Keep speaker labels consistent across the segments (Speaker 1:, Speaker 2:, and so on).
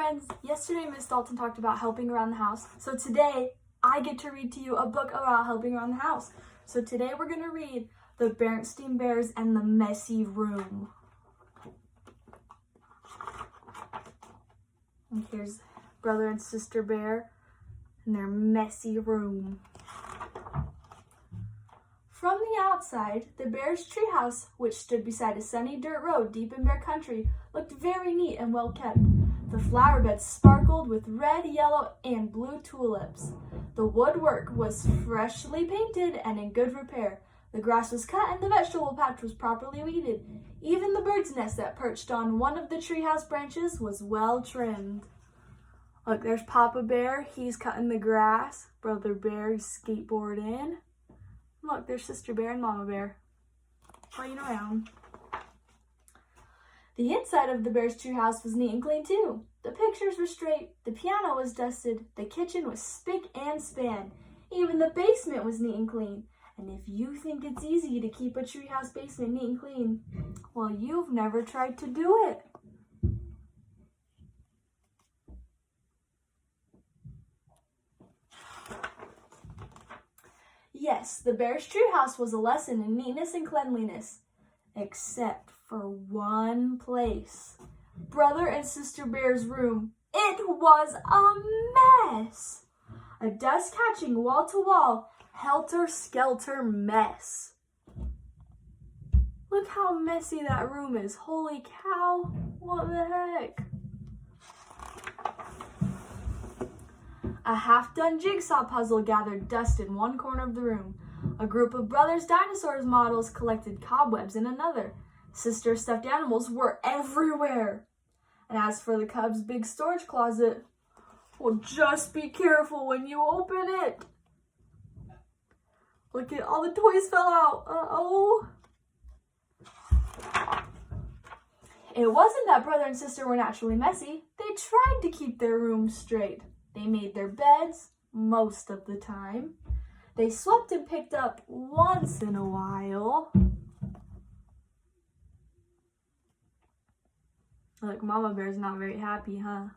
Speaker 1: friends, yesterday Miss Dalton talked about helping around the house, so today I get to read to you a book about helping around the house. So today we're going to read The Berenstain Bears and the Messy Room. And here's Brother and Sister Bear in their messy room. From the outside, the Bears' treehouse, which stood beside a sunny dirt road deep in Bear Country, looked very neat and well kept. The flower beds sparkled with red, yellow, and blue tulips. The woodwork was freshly painted and in good repair. The grass was cut and the vegetable patch was properly weeded. Even the bird's nest that perched on one of the treehouse branches was well trimmed. Look, there's Papa Bear. He's cutting the grass. Brother Bear, he's skateboarding. Look, there's Sister Bear and Mama Bear playing around. The inside of the Bear's treehouse was neat and clean too. The pictures were straight, the piano was dusted, the kitchen was spick and span. Even the basement was neat and clean. And if you think it's easy to keep a treehouse basement neat and clean, well, you've never tried to do it. Yes, the Bear's treehouse was a lesson in neatness and cleanliness, except for one place. Brother and Sister Bear's room. It was a mess. A dust-catching wall-to-wall, helter-skelter mess. Look how messy that room is. Holy cow, what the heck? A half-done jigsaw puzzle gathered dust in one corner of the room. A group of Brothers Dinosaurs models collected cobwebs in another. Sister's stuffed animals were everywhere. And as for the Cubs' big storage closet, well, just be careful when you open it. Look at all the toys fell out. Uh-oh. It wasn't that Brother and Sister were naturally messy. They tried to keep their rooms straight. They made their beds most of the time. They swept and picked up once in a while. Look, Mama Bear's not very happy, huh?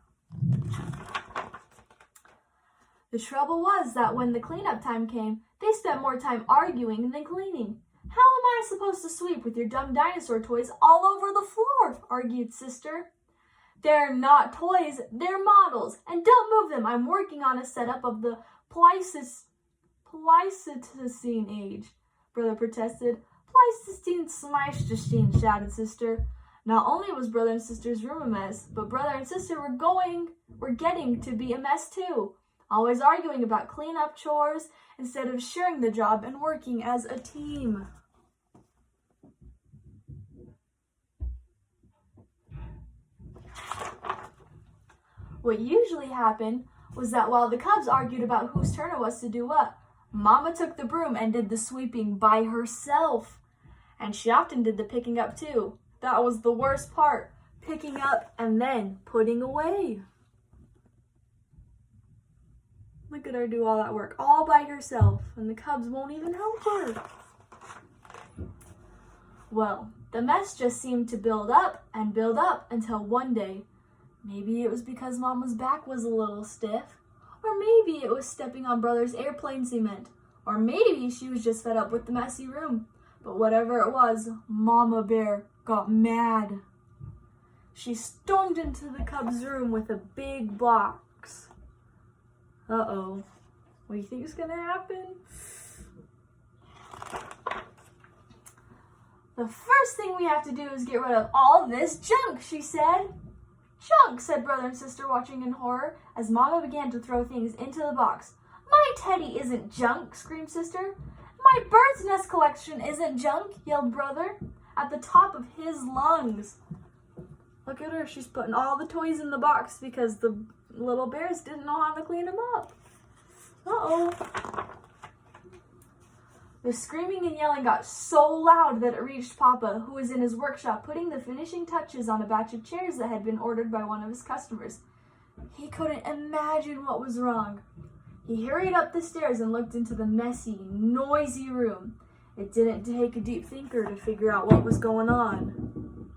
Speaker 1: The trouble was that when the cleanup time came, they spent more time arguing than cleaning. How am I supposed to sweep with your dumb dinosaur toys all over the floor? Argued Sister. They're not toys, they're models, and don't move them. I'm working on a setup of the Pleistocene age, Brother protested. Pleistocene Smashticene, shouted Sister. Not only was Brother and Sister's room a mess, but Brother and Sister were getting to be a mess too, always arguing about cleanup chores instead of sharing the job and working as a team. What usually happened was that while the Cubs argued about whose turn it was to do what, Mama took the broom and did the sweeping by herself. And she often did the picking up too. That was the worst part, picking up and then putting away. Look at her do all that work all by herself, and the Cubs won't even help her. Well, the mess just seemed to build up until one day, maybe it was because Mama's back was a little stiff, or maybe it was stepping on Brother's airplane cement, or maybe she was just fed up with the messy room. But whatever it was, Mama Bear got mad. She stormed into the Cubs' room with a big box. Uh-oh. What do you think is gonna happen? The first thing we have to do is get rid of all this junk, she said. Junk, said Brother and Sister, watching in horror as Mama began to throw things into the box. My teddy isn't junk, screamed Sister. My bird's nest collection isn't junk, yelled Brother at the top of his lungs. Look at her, she's putting all the toys in the box because the little bears didn't know how to clean them up. Uh-oh. The screaming and yelling got so loud that it reached Papa, who was in his workshop putting the finishing touches on a batch of chairs that had been ordered by one of his customers. He couldn't imagine what was wrong. He hurried up the stairs and looked into the messy, noisy room. It didn't take a deep thinker to figure out what was going on.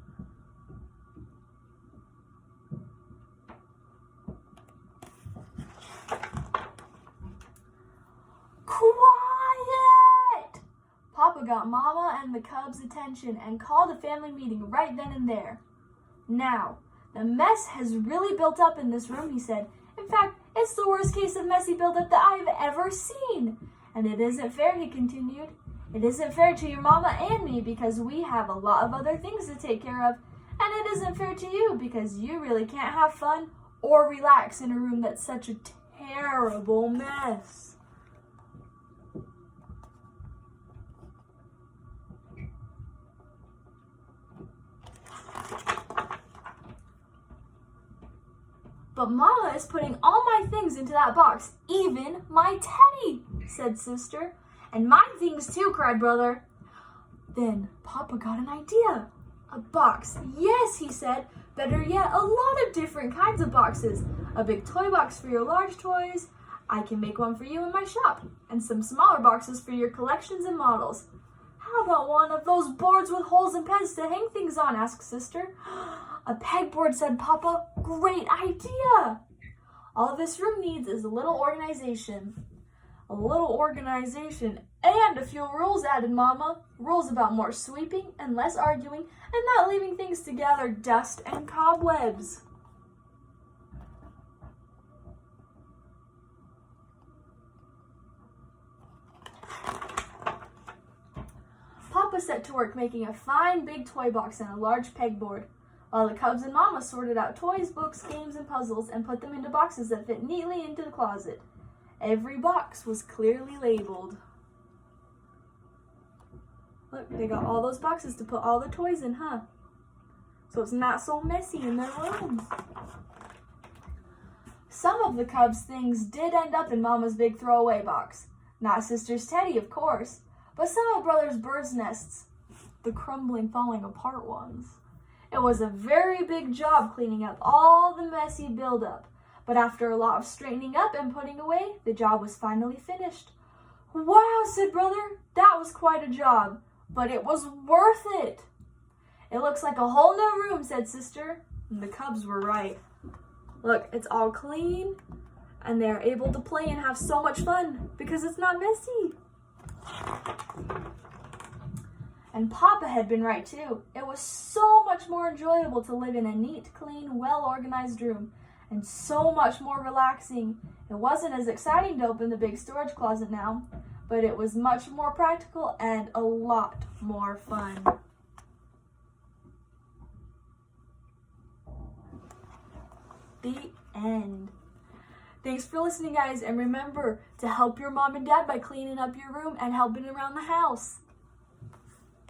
Speaker 1: Papa got Mama and the Cubs' attention and called a family meeting right then and there. "Now, the mess has really built up in this room," he said. "In fact, it's the worst case of messy buildup that I've ever seen. And it isn't fair," he continued. "It isn't fair to your mama and me because we have a lot of other things to take care of. And it isn't fair to you because you really can't have fun or relax in a room that's such a terrible mess." "But Mama is putting all my things into that box, even my teddy," said Sister. "And my things too," cried Brother. Then Papa got an idea. "A box, yes," he said. "Better yet, a lot of different kinds of boxes. A big toy box for your large toys. I can make one for you in my shop. And some smaller boxes for your collections and models." "How about one of those boards with holes and pegs to hang things on?" asked Sister. "A pegboard," said Papa. "Great idea." "All this room needs is a little organization." "A little organization and a few rules," added Mama. "Rules about more sweeping and less arguing and not leaving things to gather dust and cobwebs." Papa set to work making a fine big toy box and a large pegboard, while the Cubs and Mama sorted out toys, books, games, and puzzles and put them into boxes that fit neatly into the closet. Every box was clearly labeled. Look, they got all those boxes to put all the toys in, huh? So it's not so messy in their rooms. Some of the Cubs' things did end up in Mama's big throwaway box. Not Sister's teddy, of course, but some of Brother's bird's nests, the crumbling, falling apart ones. It was a very big job cleaning up all the messy buildup, but after a lot of straightening up and putting away, the job was finally finished. "Wow," said Brother, "that was quite a job, but it was worth it." "It looks like a whole new room," said Sister, and the Cubs were right. Look, it's all clean, and they're able to play and have so much fun because it's not messy. And Papa had been right too. It was so much more enjoyable to live in a neat, clean, well-organized room, and so much more relaxing. It wasn't as exciting to open the big storage closet now, but it was much more practical and a lot more fun. The end. Thanks for listening, guys, and remember to help your mom and dad by cleaning up your room and helping around the house.